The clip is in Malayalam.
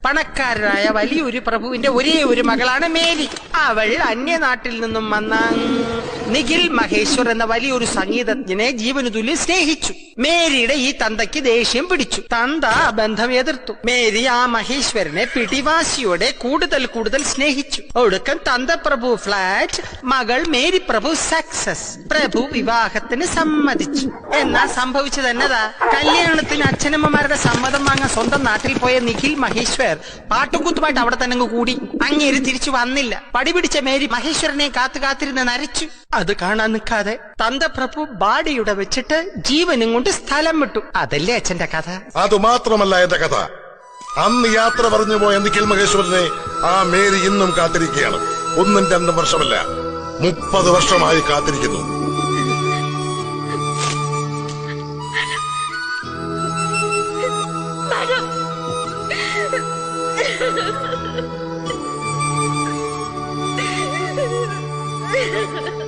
പണക്കാരനായ വലിയൊരു പ്രഭുവിന്റെ ഒരേ ഒരു മകളാണ് മേരി. അവൾ അന്യനാട്ടിൽ നിന്നും വന്ന നിഖിൽ മഹേശ്വർ എന്ന വലിയൊരു സംഗീതജ്ഞനെ ജീവനു തുല്യം സ്നേഹിച്ചു. മേരിയുടെ ഈ തന്തയ്ക്ക് ദേഷ്യം പിടിച്ചു. തന്ത ആ ബന്ധം എതിർത്തു. മേരി ആ മഹേശ്വരനെ പിടിവാശിയോടെ കൂടുതൽ സ്നേഹിച്ചു. ഒടുക്കം തന്ത പ്രഭു ഫ്ലാറ്റ്, മകൾ മേരി പ്രഭു സക്സസ്. പ്രഭു വിവാഹത്തിന് സമ്മതിച്ചു. എന്നാ സംഭവിച്ചത് എന്നതാ, കല്യാണത്തിന് അച്ഛനമ്മമാരുടെ സമ്മതം വാങ്ങാൻ സ്വന്തം നാട്ടിൽ പോയ നിഖിൽ മഹേശ്വർ പാട്ടുകൂത്തുമായിട്ട് അവിടെ തന്നെ കൂടി. അങ്ങേര് തിരിച്ചു വന്നില്ല. പടി പിടിച്ച മേരി മഹേശ്വരനെ കാത്തിരുന്ന് നരച്ചു. അത് കാണാൻ നിൽക്കാതെ തന്തപ്രഭു ബാഡിയുടെ വെച്ചിട്ട് ജീവനും കൊണ്ട് സ്ഥലം വിട്ടു. അതല്ലേ അച്ഛന്റെ കഥ? അത് മാത്രമല്ല എന്റെ കഥ. അന്ന് യാത്ര പറഞ്ഞു പോയ നിഖിൽ മഹേശ്വരനെ ആ മേരി ഇന്നും കാത്തിരിക്കുകയാണ്. 1-2 വർഷമല്ല, 30 വർഷമായി കാത്തിരിക്കുന്നു. Ha ha ha.